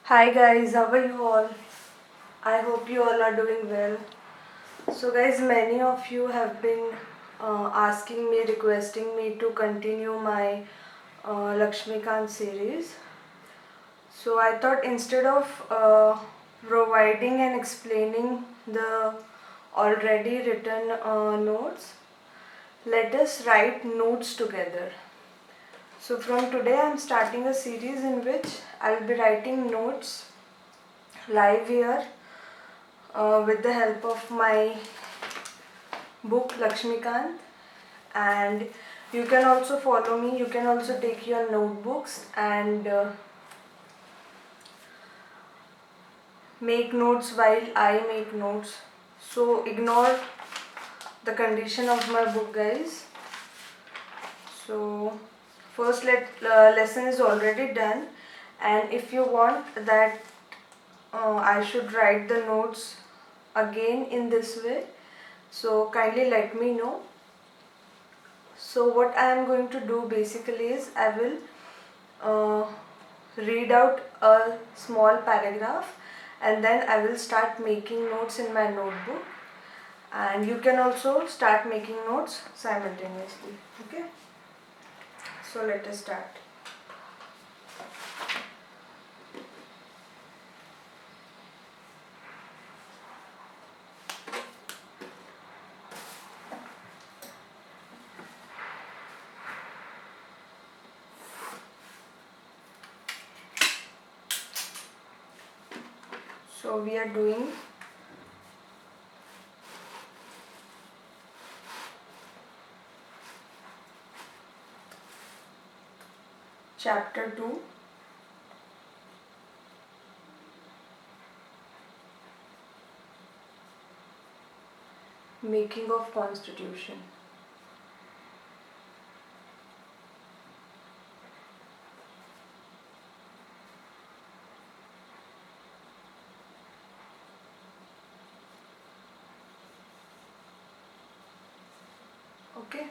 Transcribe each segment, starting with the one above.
Hi guys, how are you all? I hope you all are doing well. So guys, many of you have been asking me, requesting me to continue my Laxmikanth series. So I thought instead of providing and explaining the already written notes, let us write notes together. So from today I am starting a series in which I will be writing notes live here with the help of my book Laxmikanth, and you can also follow me. You can also take your notebooks and make notes while I make notes. So ignore the condition of my book, guys. So first lesson is already done, and if you want that I should write the notes again in this way, so kindly let me know. So what I am going to do basically is I will uh, read out a small paragraph and then I will start making notes in my notebook, and you can also start making notes simultaneously. Okay, so let us start. So we are doing chapter 2, making of constitution. Okay,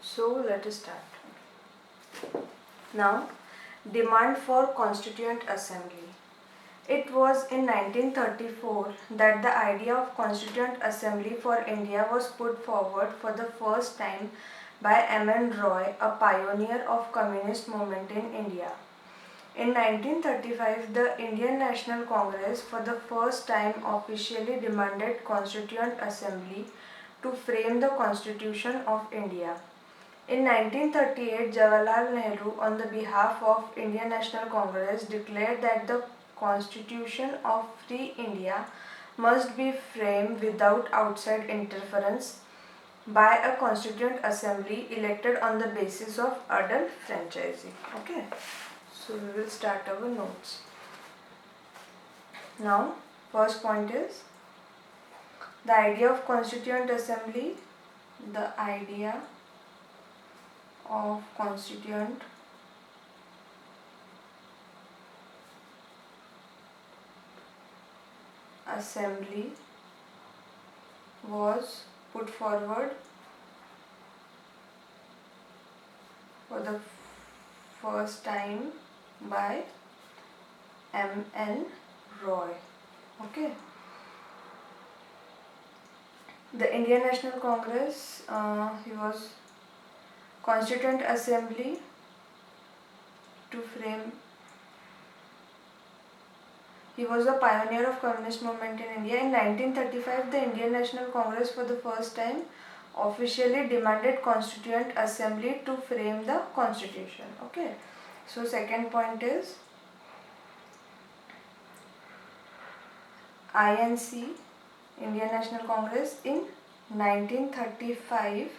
so let us start. Now, demand for Constituent Assembly. It was in 1934 that the idea of Constituent Assembly for India was put forward for the first time by M.N. Roy, a pioneer of communist movement in India. In 1935, the Indian National Congress for the first time officially demanded Constituent Assembly to frame the Constitution of India. In 1938, Jawaharlal Nehru, on the behalf of Indian National Congress, declared that the Constitution of Free India must be framed without outside interference by a Constituent Assembly elected on the basis of adult franchising. Okay, so we will start our notes. Now, first point is the idea of Constituent Assembly. The idea of Constituent Assembly was put forward for the first time by M.N. Roy. Okay. The Indian National Congress, he was Constituent Assembly to frame. He was a pioneer of communist movement in India. In 1935, the Indian National Congress for the first time officially demanded Constituent Assembly to frame the Constitution. Okay. So second point is INC, Indian National Congress, in 1935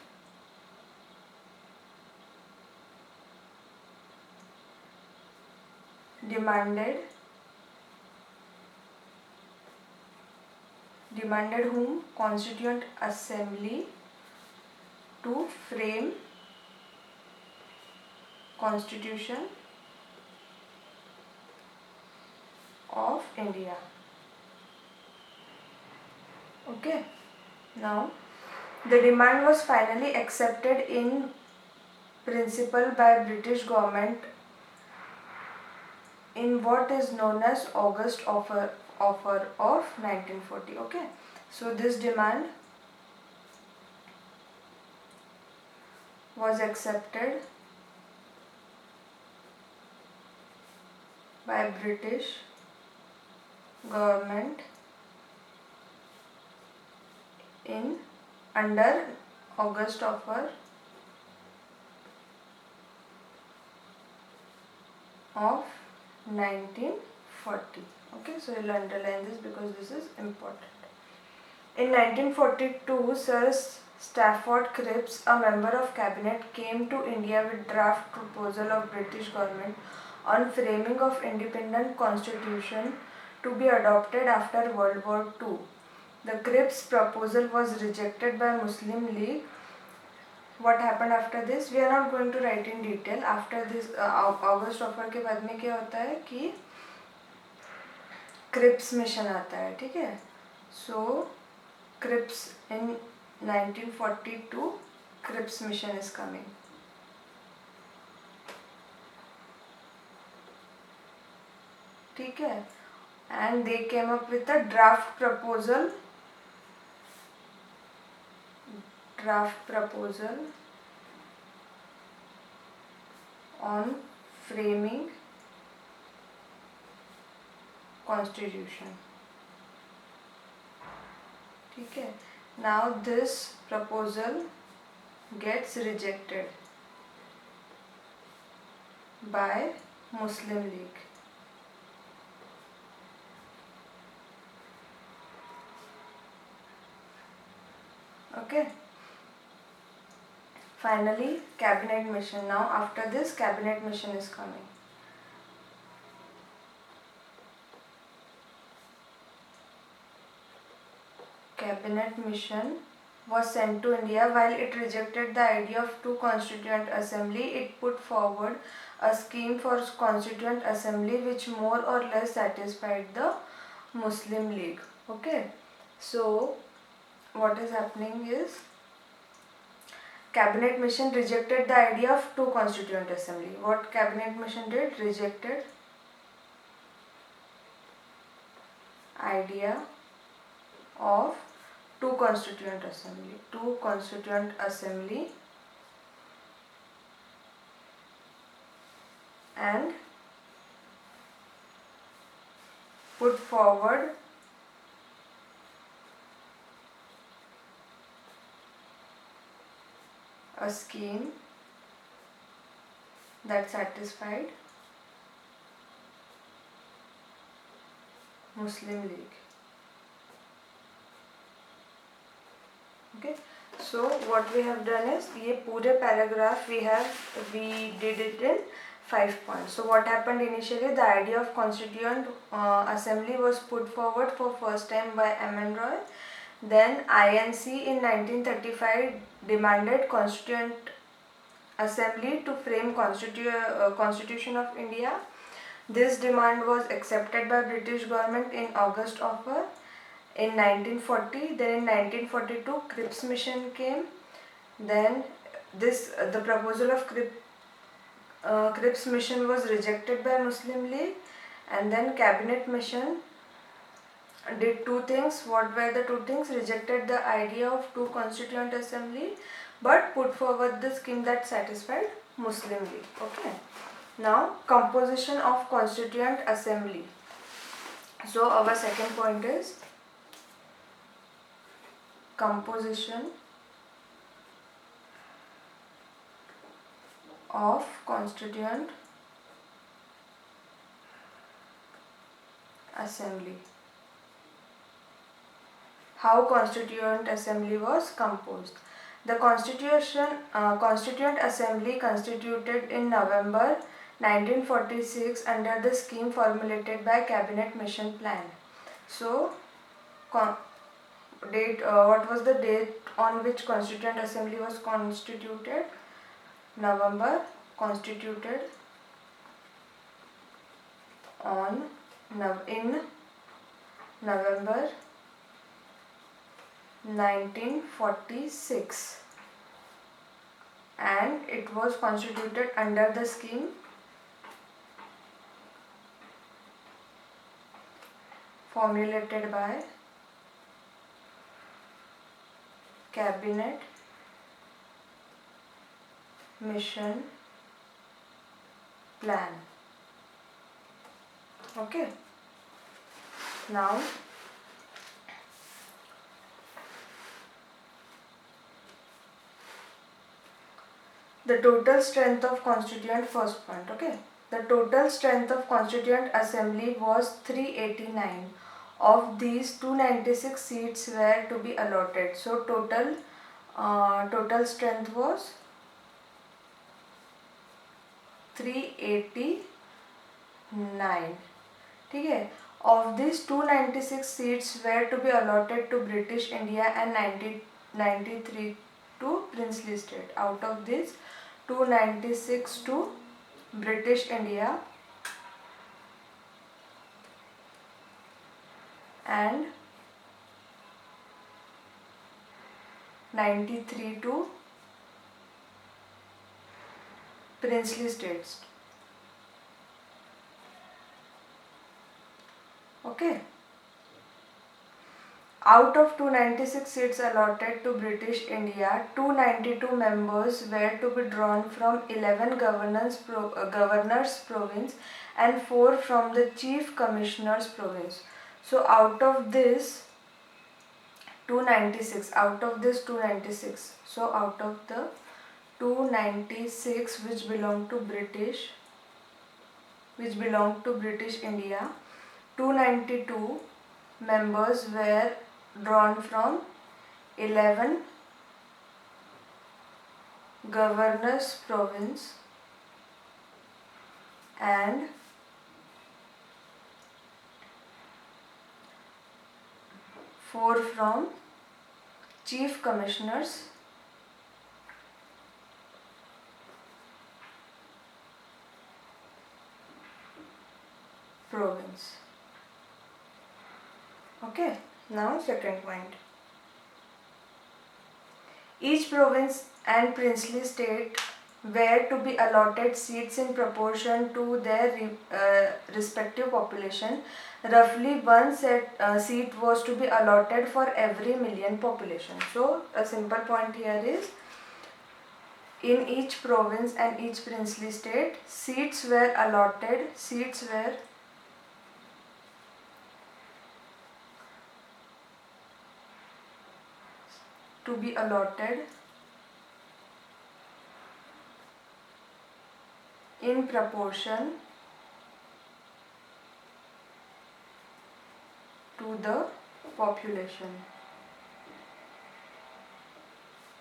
demanded whom? Constituent Assembly to frame Constitution of India. Okay. Now, the demand was finally accepted in principle by British government in what is known as August offer of 1940. Okay, so this demand was accepted by British government in under August offer of 1940. Okay, so you'll underline this because this is important. In 1942, Sir Stafford Cripps, a member of cabinet, came to India with draft proposal of British government on framing of independent constitution to be adopted after World War II. The Cripps proposal was rejected by Muslim League. What happened after this? We are not going to write in detail. After this August offer के बाद में क्या होता है कि Cripps mission आता है, ठीक है? So Cripps in 1942 Cripps mission is coming. ठीक है? And they came up with a draft proposal on framing constitution. ठीक है? Now this proposal gets rejected by Muslim League. Okay. Finally, cabinet mission. Now after this, cabinet mission is coming. Cabinet mission was sent to India. While it rejected the idea of two constituent assembly, it put forward a scheme for constituent assembly which more or less satisfied the Muslim League. Okay, so what is happening is cabinet mission rejected the idea of two constituent assembly. What cabinet mission did? Rejected idea of two constituent assembly and put forward a scheme that satisfied Muslim League. Okay, so what we have done is ये पूरे paragraph we did it in 5 points. So what happened initially? The idea of constituent assembly was put forward for first time by M.N. Roy. Then INC in 1935 demanded Constituent Assembly to frame Constitution of India. This demand was accepted by British government in August offer in 1940. Then in 1942 Cripps mission came. Then the proposal of Cripps mission was rejected by Muslim League, and then cabinet mission did two things. What were the two things? Rejected the idea of two constituent assembly but put forward the scheme that satisfied Muslim League. Okay, now composition of constituent assembly. So our second point is composition of constituent assembly. How Constituent Assembly was composed. The Constituent Assembly constituted in November 1946 under the scheme formulated by Cabinet Mission Plan. So, what was the date on which Constituent Assembly was constituted? November. Constituted in November 1946, and it was constituted under the scheme formulated by Cabinet Mission Plan. Okay. Now the total strength of Constituent, first point. Okay. The total strength of Constituent Assembly was 389. Of these, 296 seats were to be allotted. So total strength was 389. ठीक है. Of these, 296 seats were to be allotted to British India and 93 to princely state. Out of this, 296 to British India and 93 to princely states. Okay. Out of 296 seats allotted to British India, 292 members were to be drawn from 11 governors province and 4 from the Chief Commissioners province. So out of this 296, so out of the 296 which belong to British India, 292 members were drawn from 11 governors province and 4 from Chief Commissioners province. Okay, now second point. Each province and princely state were to be allotted seats in proportion to their respective population. Roughly one seat was to be allotted for every million population. So a simple point here is, in each province and each princely state, seats were to be allotted in proportion to the population.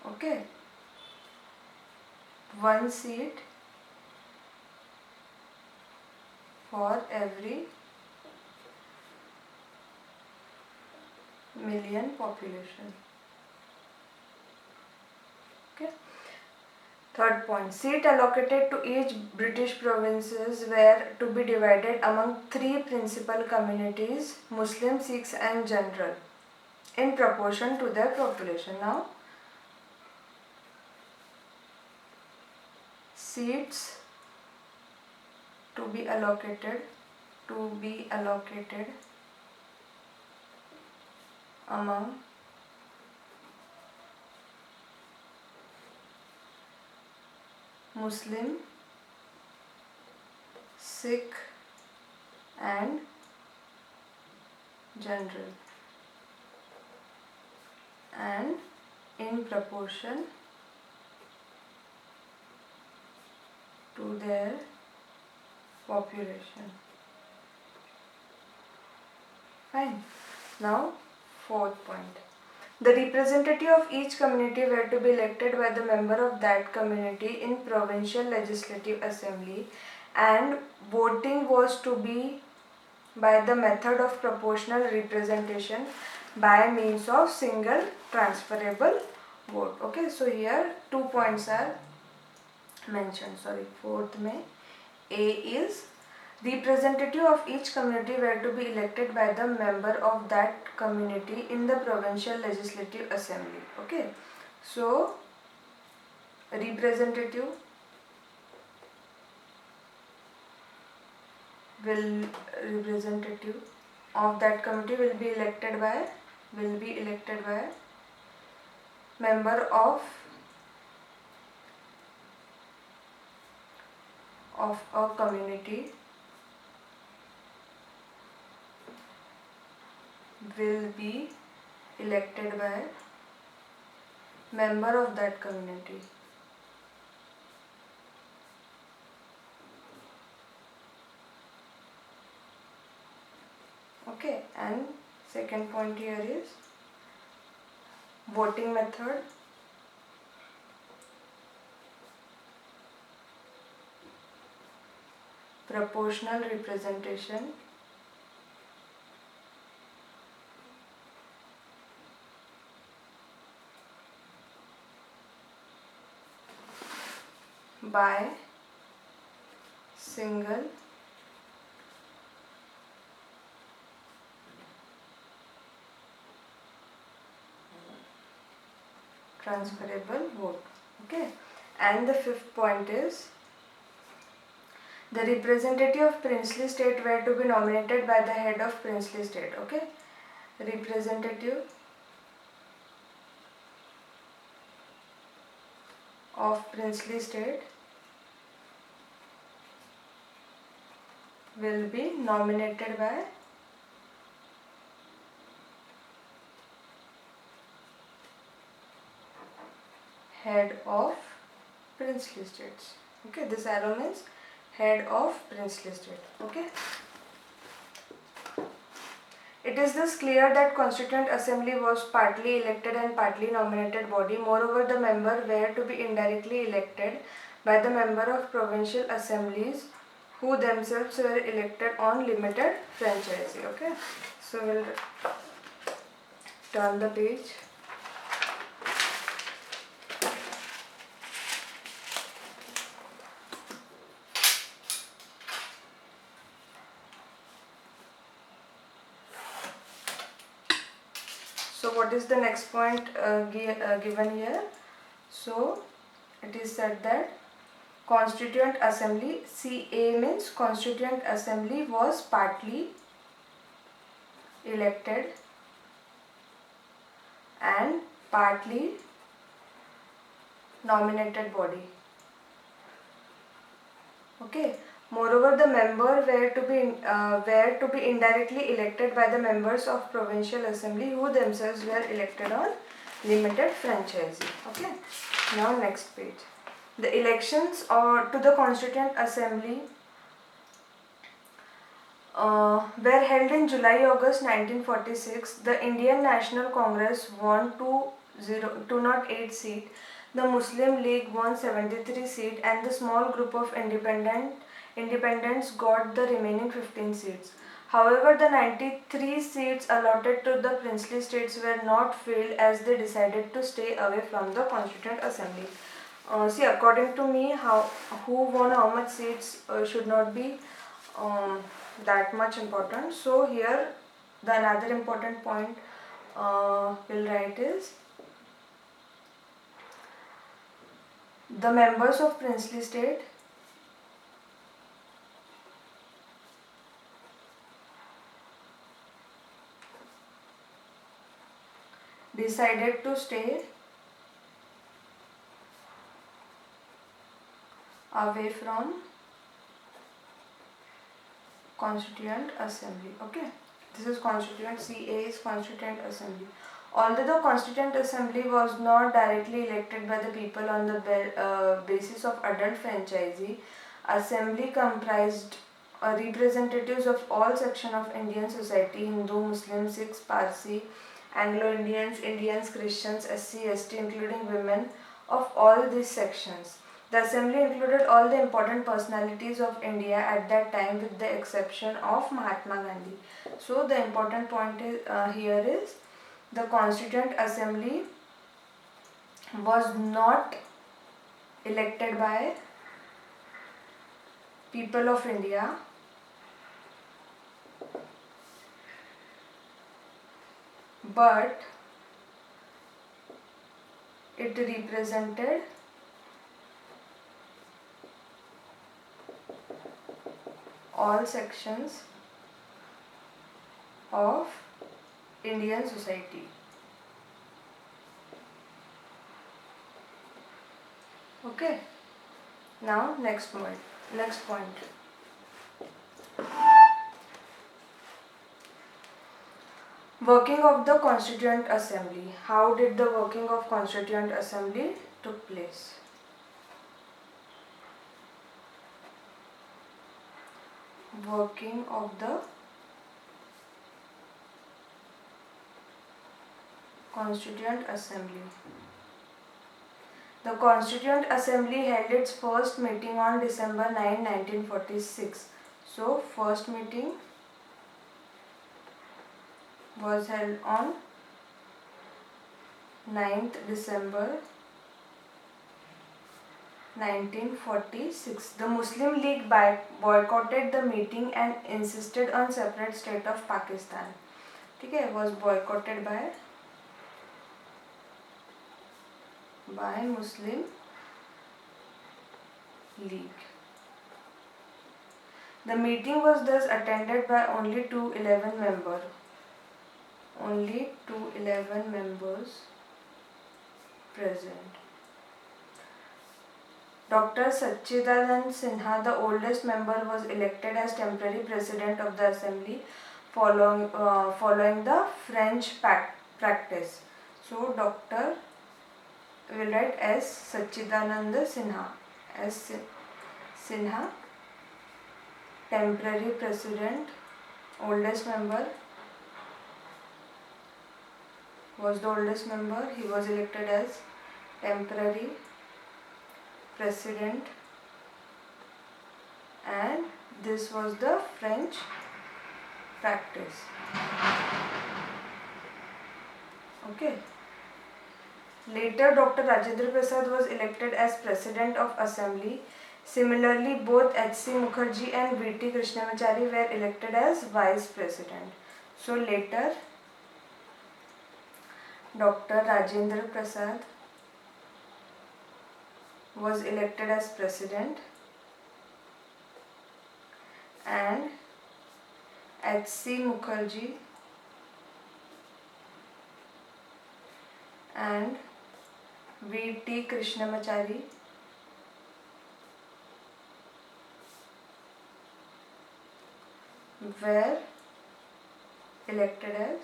Okay. One seat for every million population. Okay. Third point. Seat allocated to each British provinces were to be divided among 3 principal communities, Muslim, Sikhs and General, in proportion to their population. Now, seats to be allocated among Muslim, Sikh and General, and in proportion to their population. Fine. Now, fourth point. The representative of each community were to be elected by the member of that community in provincial legislative assembly, and voting was to be by the method of proportional representation by means of single transferable vote. Okay, so here 2 points are mentioned. Fourth mein A is representative of each community were to be elected by the member of that community in the provincial legislative assembly. Okay, so representative of that committee will be elected by member of a community will be elected by member of that community. Okay, and second point here is voting method. Proportional representation. By single transferable vote. Okay, and the fifth point is the representative of princely state were to be nominated by the head of princely state. Okay, representative of princely state will be nominated by head of princely states. Okay, this arrow means head of princely state. Okay. It is thus clear that Constituent Assembly was partly elected and partly nominated body. Moreover, the member were to be indirectly elected by the member of provincial assemblies who themselves were elected on limited franchise. Okay. So we'll turn the page. So what is the next point given here? So it is said that Constituent Assembly, CA means Constituent Assembly, was partly elected and partly nominated body. Okay. Moreover, the member were to be indirectly elected by the members of provincial assembly who themselves were elected on limited franchise. Okay. Now next page. The elections to the Constituent Assembly were held in July-August 1946. The Indian National Congress won 208 seat. The Muslim League won 73 seat, and the small group of independents got the remaining 15 seats. However, the 93 seats allotted to the princely states were not filled as they decided to stay away from the Constituent Assembly. See, according to me, who won how much seats should not be that much important. So here the another important point we'll write is the members of princely state decided to stay away from Constituent Assembly. Okay, this is Constituent, CA is Constituent Assembly. Although the Constituent Assembly was not directly elected by the people on the basis of adult franchisee, Assembly comprised representatives of all sections of Indian society: Hindu, Muslim, Sikhs, Parsi, Anglo-Indians, Indians, Christians, SC, ST, including women of all these sections. The assembly included all the important personalities of India at that time with the exception of Mahatma Gandhi. So the important point here is the Constituent Assembly was not elected by people of India, but it represented all sections of Indian society. Okay. Now next point. Working of the Constituent Assembly. How did the working of Constituent Assembly took place? Working of the Constituent Assembly. The Constituent Assembly held its first meeting on December 9, 1946. So, first meeting was held on 9th December 1946. The Muslim League boycotted the meeting and insisted on separate state of Pakistan. Okay, was boycotted by Muslim League. The meeting was thus attended by only 211 members. Only 211 members present. Dr. Sachidanand Sinha, the oldest member, was elected as temporary president of the assembly following the French practice. So, Dr. will write as Sachidanand Sinha. As Sinha, temporary president, oldest member, was the oldest member. He was elected as temporary president, and this was the French practice. Okay. Later, Dr. Rajendra Prasad was elected as president of assembly. Similarly, both H.C. Mukherjee and V.T. Krishnamachari were elected as vice president. So later, Dr. Rajendra Prasad was elected as president and H.C. Mukherjee and V.T. Krishnamachari were elected as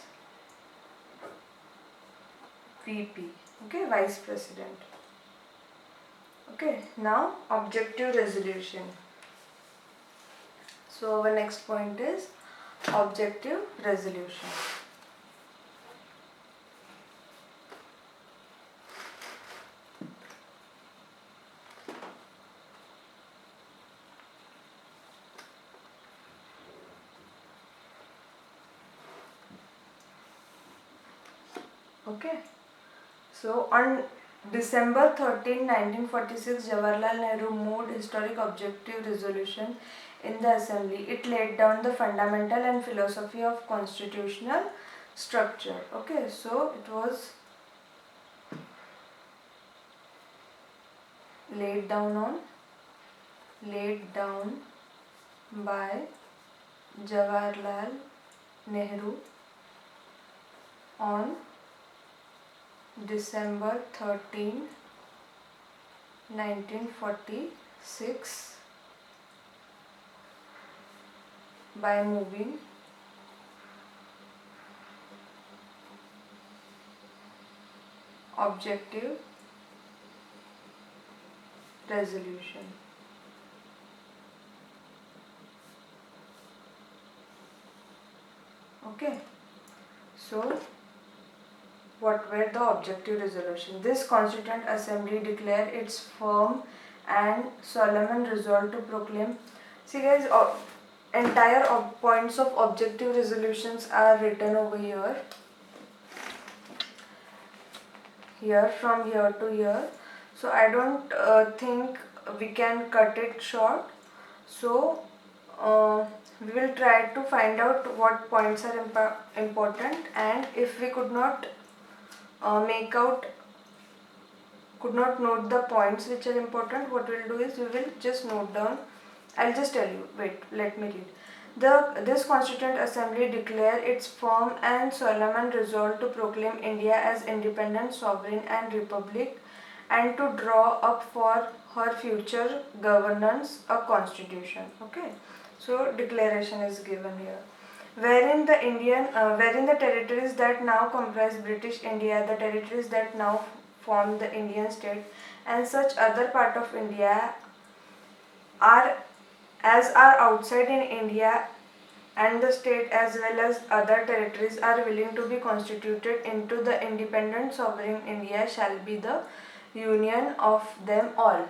VP, okay, vice president. Okay, now objective resolution. So our next point is objective resolution. Okay, so on December 13, 1946, Jawaharlal Nehru moved historic objective resolution in the assembly. It laid down the fundamental and philosophy of constitutional structure. Okay, so it was laid down by Jawaharlal Nehru on December 13, 1946 by moving objective resolution. Okay, so what were the objective resolution? This Constituent Assembly declared its firm and solemn resolve to proclaim. See guys, entire points of objective resolutions are written over here. Here from here to here. So I don't think we can cut it short. So we will try to find out what points are important, and if we could not note the points which are important, what we'll do is we will just note down. I'll just tell you, wait, let me read. This Constituent Assembly declared its firm and solemn resolve to proclaim India as independent, sovereign and republic, and to draw up for her future governance a constitution. Okay, so declaration is given here, wherein the territories that now comprise British India, the territories that now form the Indian state, and such other part of India are outside in India, and the state as well as other territories are willing to be constituted into the independent sovereign India shall be the union of them all.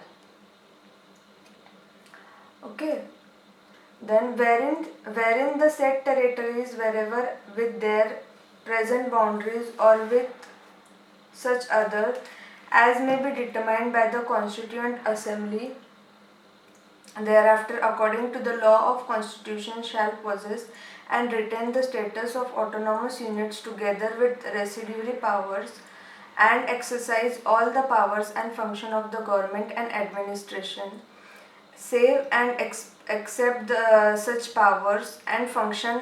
Okay. Then wherein the said territories wherever with their present boundaries or with such other as may be determined by the Constituent Assembly thereafter according to the law of constitution shall possess and retain the status of autonomous units together with residuary powers and exercise all the powers and function of the government and administration save and except such powers and function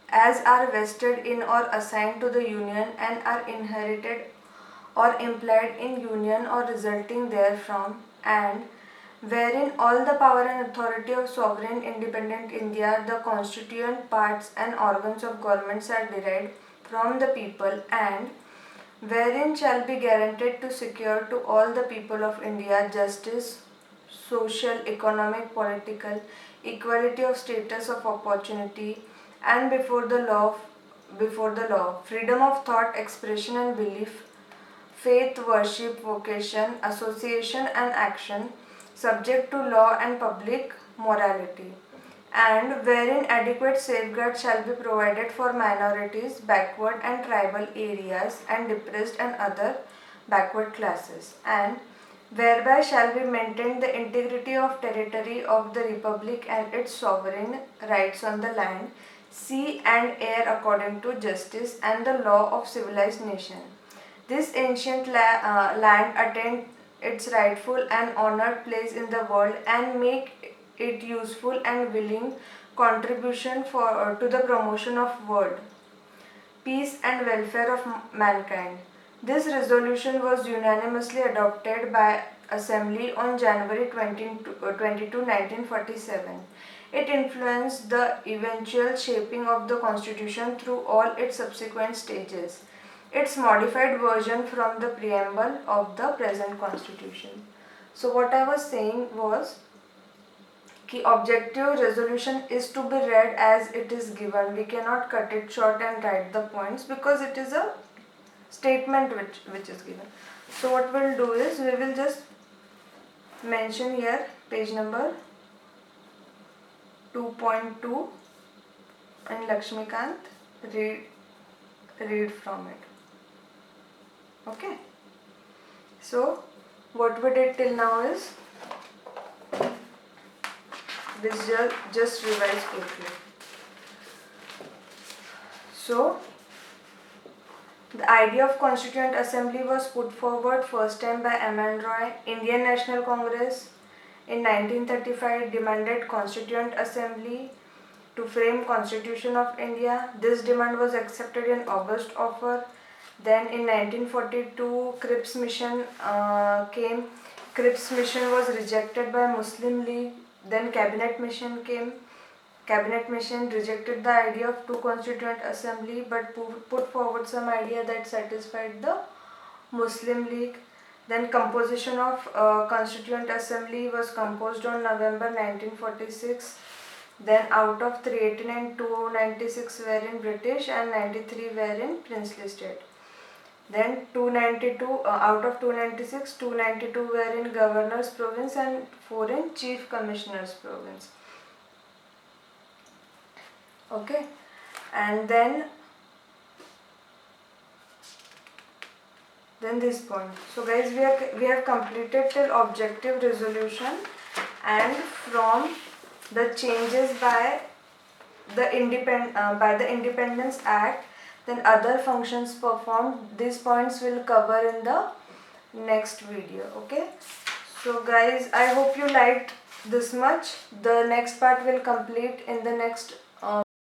as are vested in or assigned to the union and are inherited or implied in union or resulting therefrom, and wherein all the power and authority of sovereign independent India, the constituent parts and organs of governments are derived from the people, and wherein shall be guaranteed to secure to all the people of India justice, social, economic, political, equality of status of opportunity, and before the law, freedom of thought, expression and belief, faith, worship, vocation, association and action, subject to law and public morality, and wherein adequate safeguards shall be provided for minorities, backward and tribal areas, and depressed and other backward classes, and whereby shall be maintained the integrity of territory of the Republic and its sovereign rights on the land, sea and air according to justice and the law of civilized nation. This ancient land attained its rightful and honored place in the world and make it useful and willing contribution to the promotion of world peace and welfare of mankind. This resolution was unanimously adopted by Assembly on January 22, 1947. It influenced the eventual shaping of the Constitution through all its subsequent stages. Its modified version from the preamble of the present Constitution. So what I was saying was कि objective resolution is to be read as it is given. We cannot cut it short and write the points because it is a statement which is given. So what we'll do is we will just mention here page number 2.2 and Laxmikanth read from it. Okay. So what we did till now is this just revise quickly. So the idea of Constituent Assembly was put forward first time by M.N. Roy. Indian National Congress in 1935 demanded Constituent Assembly to frame Constitution of India. This demand was accepted in August offer. Then in 1942 Cripps Mission came. Cripps Mission was rejected by Muslim League. Then Cabinet Mission came. Cabinet Mission rejected the idea of two Constituent Assembly but put forward some idea that satisfied the Muslim League. Then composition of Constituent Assembly was composed on November 1946. Then out of 389, 296 were in British and 93 were in princely state. Then 292 out of 296, 292 were in Governor's Province and 4 in Chief Commissioner's Province. Okay, and then this point. So guys, we have completed till objective resolution, and from the changes by the Independence Act, then other functions performed. These points will cover in the next video. Okay, so guys, I hope you liked this much. The next part will complete in the next